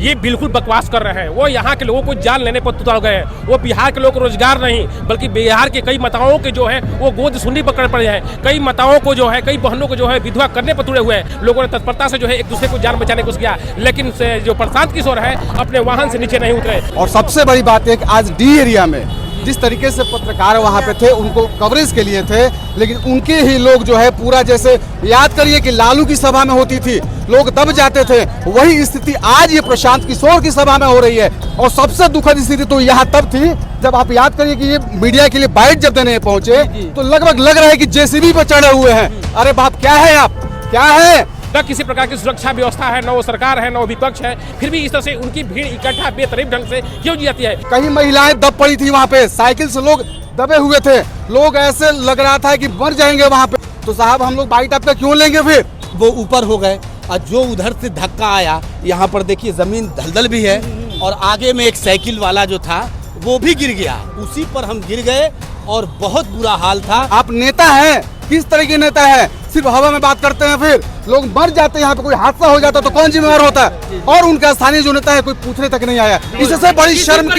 ये बिल्कुल बकवास कर रहे हैं। वो यहाँ के लोगों को जान लेने पर उतर गए हैं। वो बिहार के लोगों को रोजगार नहीं बल्कि बिहार के कई माताओं के जो है वो गोद सुननी पकड़ पड़े हैं। कई माताओं को जो है, कई बहनों को जो है विधवा करने पर तुड़े हुए हैं। लोगों ने तत्परता से जो है एक दूसरे को जान बचाने की कोशिश किया, लेकिन जो प्रशांत किशोर है अपने वाहन से नीचे नहीं उतरे। और सबसे बड़ी बात है कि आज डी एरिया में जिस तरीके से पत्रकार वहाँ पे थे, उनको कवरेज के लिए थे, लेकिन उनके ही लोग जो है पूरा, जैसे याद करिए कि लालू की सभा में होती थी लोग दब जाते थे, वही स्थिति आज ये प्रशांत किशोर की सभा में हो रही है। और सबसे दुखद स्थिति तो यहाँ तब थी जब आप याद करिए कि ये मीडिया के लिए बाइट जब देने पहुंचे तो लगभग लग रहा है कि जेसीबी पर चढ़े हुए हैं। अरे बाप, क्या है आप, क्या है? न किसी प्रकार की सुरक्षा व्यवस्था है, न वो सरकार है, न वो विपक्ष है, फिर भी इस तरह से उनकी भीड़ इकट्ठा बेतरतीब ढंग से क्यों की जाती है? कई महिलाएं दब पड़ी थी वहाँ पे, साइकिल से लोग दबे हुए थे, लोग ऐसे लग रहा था कि मर जाएंगे वहाँ पे। तो साहब हम लोग बाइट आपका क्यों लेंगे? फिर वो ऊपर हो गए और जो उधर से धक्का आया, यहाँ पर देखिए जमीन दलदल भी है और आगे में एक साइकिल वाला जो था वो भी गिर गया, उसी पर हम गिर गए और बहुत बुरा हाल था। आप नेता हैं, किस तरह के नेता है? सिर्फ हवा में बात करते हैं, फिर लोग मर जाते हैं, यहाँ पे कोई हादसा हो जाता तो कौन जिम्मेवार होता है? और उनका स्थानीय जो नेता है कोई पूछने तक नहीं आया। इससे बड़ी शर्म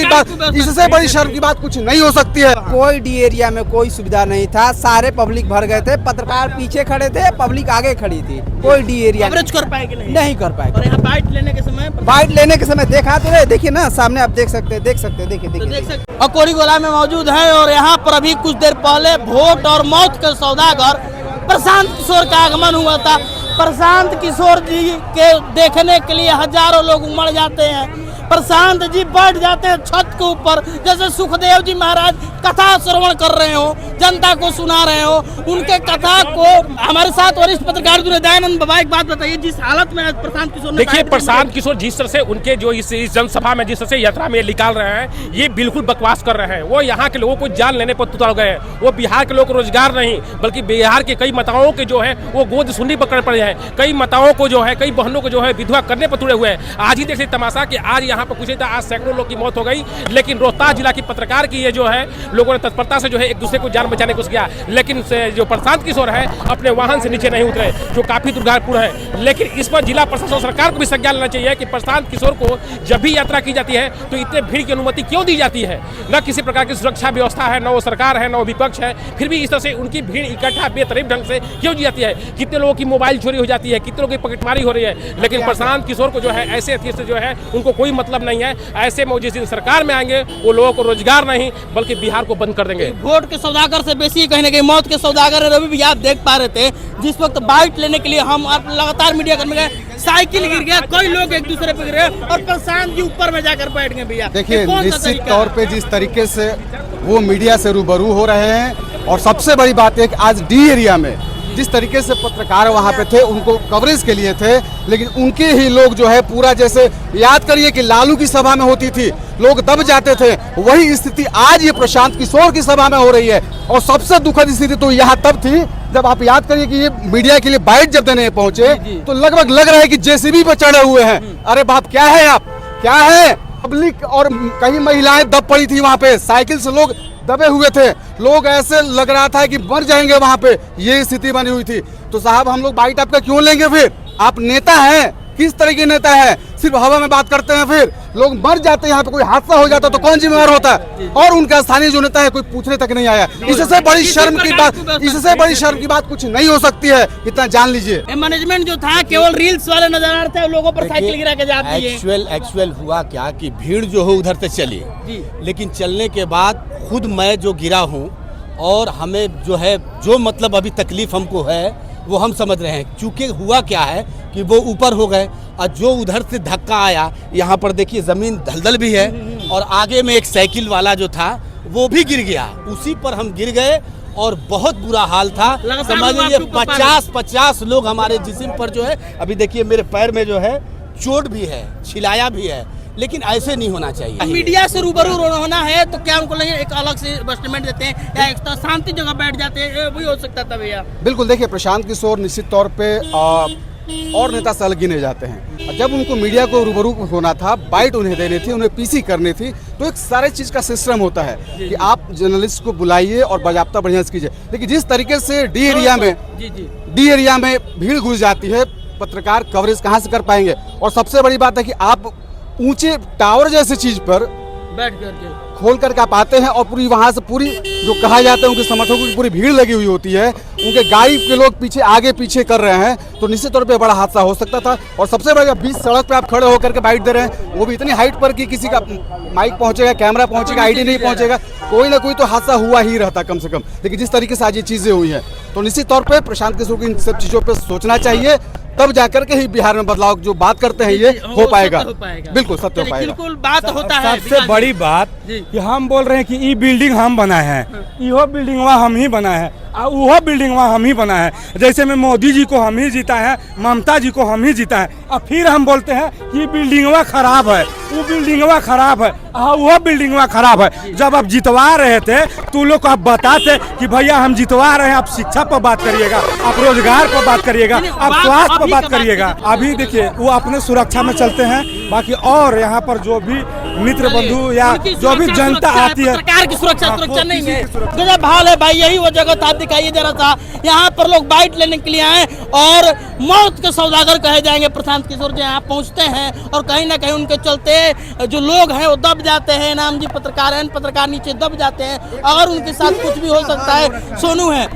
की बात कुछ नहीं हो सकती है। कोई डी एरिया में कोई सुविधा नहीं था, सारे पब्लिक भर गए थे, पत्रकार पीछे खड़े थे, पब्लिक आगे खड़ी थी। कोई डी एरिया कवरेज कर पाए कि नहीं कर पाए। और यहाँ बाइट लेने के समय देखा तो रहे, देखिए ना सामने, आप देख सकते हैं, देखिए। अकोरी गोला में मौजूद है और यहाँ पर अभी कुछ देर पहले वोट और मौत के सौदागर प्रशांत किशोर का आगमन हुआ था। प्रशांत किशोर जी के देखने के लिए हजारों लोग उमड़ जाते हैं। प्रशांत जी बैठ जाते हैं छत के ऊपर, जैसे सुखदेव जी महाराज कथा श्रवण कर रहे हो, जनता को सुना रहे हो। उनके कथा को हमारे साथ वरिष्ठ पत्रकार दयानंद बाबा, एक बात बताइए, जिस हालत में आज प्रशांत किशोर, देखिए प्रशांत किशोर जिस तरह से उनके जो इस जनसभा में जिस तरह से यात्रा में निकाल रहे हैं, ये बिल्कुल बकवास कर रहे हैं। वो यहाँ के लोगों को जान लेने पर उतर गए हैं। वो बिहार के लोगों को रोजगार नहीं बल्कि बिहार के कई माताओं के जो है वो गोद सुननी पकड़ पड़े हैं। कई माताओं को जो है, कई बहनों को जो है विधवा करने पर तुड़े हुए हैं। आज ही देखिए तमाशा कि आज यहाँ पर कुछ ही था, आज सैकड़ों लोग की मौत हो गई, लेकिन रोहतास जिला की पत्रकार की ये जो है लोगों ने तत्परता से जो है एक दूसरे को जान बचाने की कोशिश किया, लेकिन जो प्रशांत किशोर है अपने वाहन से नीचे नहीं उतरे, जो काफी दुर्भाग्यपूर्ण है। लेकिन इस पर जिला प्रशासन सरकार को भी संज्ञान लेना चाहिए कि प्रशांत किशोर को जब भी यात्रा की जाती है तो इतने भीड़ की अनुमति क्यों दी जाती है? न किसी प्रकार की सुरक्षा व्यवस्था है, न वो सरकार है, न वो विपक्ष है, फिर भी इस तरह से उनकी भीड़ इकट्ठा बेतरतीब ढंग से क्यों की जाती है? कितने लोगों की मोबाइल चोरी हो जाती है, कितने लोगों की पॉकेटमारी हो रही है, लेकिन प्रशांत किशोर को जो है ऐसे हथियार से जो है उनको कोई मतलब नहीं है। ऐसे में जिस दिन सरकार में आएंगे वो लोगों को रोजगार नहीं बल्कि बिहार को बंद कर देंगे। वोट के सौदागर से बेसी कहीं ना कहीं मौत के सौदागर रवि भी आप देख पा रहे थे, जिस वक्त बाइट लेने के लिए हम लगातार मीडिया कर्मी गए, साइकिल गिर गया, कई लोग एक दूसरे पे गिरे और प्रशांत जी ऊपर में जाकर बैठ गए। भैया देखिए, निश्चित तौर पे जिस तरीके से वो मीडिया से रूबरू हो रहे हैं, और सबसे बड़ी बात है कि आज डी एरिया में जिस तरीके से पत्रकार वहाँ पे थे, उनको कवरेज के लिए थे, लेकिन उनके ही लोग जो है पूरा, जैसे याद करिए कि लालू की सभा में होती थी लोग दब जाते थे, वही स्थिति आज ये प्रशांत किशोर की सभा में हो रही है। और सबसे दुखद स्थिति तो यहाँ तब थी जब आप याद करिए कि ये मीडिया के लिए बाइट जब देने पहुंचे तो लगभग लग रहा है कि जेसीबी पर चढ़े हुए हैं। अरे बाप, क्या है आप, क्या है? पब्लिक और कई महिलाएं दब पड़ी थी वहाँ पे, साइकिल से लोग दबे हुए थे, लोग ऐसे लग रहा था कि मर जाएंगे वहाँ पे, ये स्थिति बनी हुई थी। तो साहब हम लोग बाइट आपका क्यों लेंगे? फिर आप नेता हैं, किस तरह के नेता है? सिर्फ हवा में बात करते हैं, फिर लोग मर जाते हैं, यहाँ पे कोई हादसा हो जाता तो कौन जिम्मेवार होता है? और उनका स्थानीय जो नेता है कोई पूछने तक नहीं आया। इससे बड़ी शर्म की बात कुछ नहीं हो सकती है, इतना जान लीजिए। मैनेजमेंट जो था केवल रील्स वाले नजर आ रहे थे, लोगों पर साइकिल गिरा के जाती है। एक्चुअल हुआ क्या कि भीड़ जो है उधर से चली, लेकिन चलने के बाद खुद मैं जो गिरा हूँ और हमें जो है जो मतलब अभी तकलीफ हमको है वो हम समझ रहे हैं। चूँकि हुआ क्या है कि वो ऊपर हो गए और जो उधर से धक्का आया, यहाँ पर देखिए जमीन दलदल भी है और आगे में एक साइकिल वाला जो था वो भी गिर गया, उसी पर हम गिर गए और बहुत बुरा हाल था। समझ लीजिए 50 लोग हमारे जिस्म पर जो है, अभी देखिए मेरे पैर में जो है चोट भी है, छिलाया भी है, लेकिन ऐसे नहीं होना चाहिए। मीडिया से रूबरू होना है तो क्या उनको लगे एक अलग से स्टेटमेंट देते हैं या एक शांति जगह बैठ जाते हैं, वही हो सकता था भैया। बिल्कुल, देखिए प्रशांत किशोर निश्चित तौर पे और नेता से अलग गिने जाते हैं। जब उनको मीडिया को रूबरू होना था, बाइट उन्हें देनी थी, उन्हें पीसी करनी थी, तो एक सारे चीज का सिस्टम होता है कि आप जर्नलिस्ट को बुलाइए और बाजाप्ता बढ़िया से कीजिए। लेकिन जिस तरीके से डी एरिया में भीड़ घुस जाती है, पत्रकार कवरेज कहाँ से कर पाएंगे? और सबसे बड़ी बात है कि आप ऊंचे टावर जैसे चीज पर बैठ करके खोल करके आप आते हैं और पूरी वहां से पूरी जो कहा जाता है उनके समर्थकों की पूरी भीड़ लगी हुई होती है, उनके गाड़ी के लोग पीछे आगे पीछे कर रहे हैं, तो निश्चित तौर पे बड़ा हादसा हो सकता था। और सबसे बड़ा बीच सड़क पे आप खड़े होकर के बाइट दे रहे हैं, वो भी इतनी हाइट पर कि किसी का माइक पहुंचेगा, कैमरा पहुंचेगा, आईडी नहीं पहुंचेगा, कोई ना कोई तो हादसा हुआ ही रहता कम से कम। लेकिन जिस तरीके से आज ये चीजें हुई हैं, तो निश्चित तौर पर प्रशांत किशोर को इन सब चीजों पर सोचना चाहिए, तब जाकर के ही बिहार में बदलाव जो बात करते हैं ये हो पाएगा। बिल्कुल सत्य हो पाएगा। बिल्कुल बात होता है। सबसे बड़ी बात कि हम बोल रहे हैं कि ये बिल्डिंग हम बनाए हैं, इहो बिल्डिंग वहाँ हम ही बनाए हैं, और वो बिल्डिंग वहाँ हम ही बनाए हैं। जैसे में मोदी जी को हम ही जीता है, ममता जी को हम ही जीता है, और फिर हम बोलते हैं कि बिल्डिंगवा खराब है, वो बिल्डिंगवा खराब है, वो बिल्डिंगवा खराब है। जब आप जितवा रहे थे तो लोग को आप बताते कि भैया हम जितवा रहे हैं, आप शिक्षा पर बात करिएगा, आप रोजगार पर बात करिएगा, आप स्वास्थ्य पर बात करिएगा। अभी देखिए वो अपने सुरक्षा में चलते हैं, बाकी और यहाँ पर जो भी मित्र बंधु या जो भी जनता आती है, सरकार की सुरक्षा नहीं है। गजब हाल है भाई, यही वो जगह था, दिखाइए जरा सा। यहाँ पर लोग बाइट लेने के लिए आए और मौत के सौदागर कहे जाएंगे प्रशांत किशोर जी यहाँ पहुँचते हैं, और कहीं ना कहीं उनके चलते जो लोग हैं वो दब जाते हैं। नाम जी पत्रकार हैं, पत्रकार नीचे दब जाते हैं, अगर उनके साथ कुछ भी हो सकता है। सोनू है,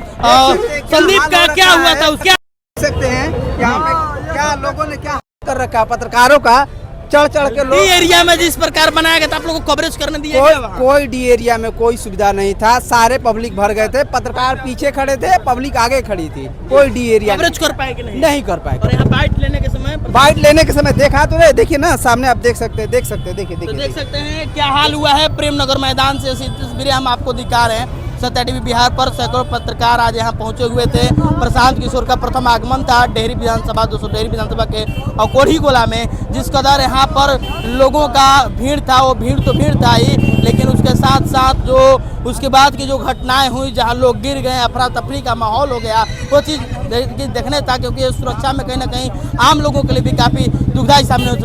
संदीप का क्या हुआ था उसके सकते हैं यहाँ पे क्या लोगों ने क्या कर रखा पत्रकारों का, चढ़ चढ़ के लोग एरिया में जिस प्रकार बनाया गया था, आप लोगों को कवरेज करने दिया गया वहाँ? कोई डी एरिया में कोई सुविधा नहीं था, सारे पब्लिक भर गए थे, पत्रकार पीछे खड़े थे, पब्लिक आगे खड़ी थी, कोई डी एरिया कवरेज कर पाए कि नहीं? नहीं कर पाए। और यहाँ बाइट लेने के समय देखा तो नहीं, देखिए ना सामने आप देख सकते हैं, देखिए तो देख सकते हैं क्या हाल हुआ है। प्रेमनगर मैदान से ऐसी तस्वीरें हम आपको दिखा रहे हैं। सत्या टीवी बिहार पर सैकड़ों पत्रकार आज यहाँ पहुंचे हुए थे। प्रशांत किशोर का प्रथम आगमन था डेहरी विधानसभा 200 डेहरी विधानसभा के और कोढ़ी गोला में। जिस कदर यहाँ पर लोगों का भीड़ था, वो भीड़ तो भीड़ था ही, लेकिन उसके साथ साथ जो उसके बाद की जो घटनाएं हुई, जहाँ लोग गिर गए, अफरा तफरी का माहौल हो गया, वो चीज़ देखने था, क्योंकि सुरक्षा में कहीं ना कहीं आम लोगों के लिए भी काफ़ी दुखदायी सामने हो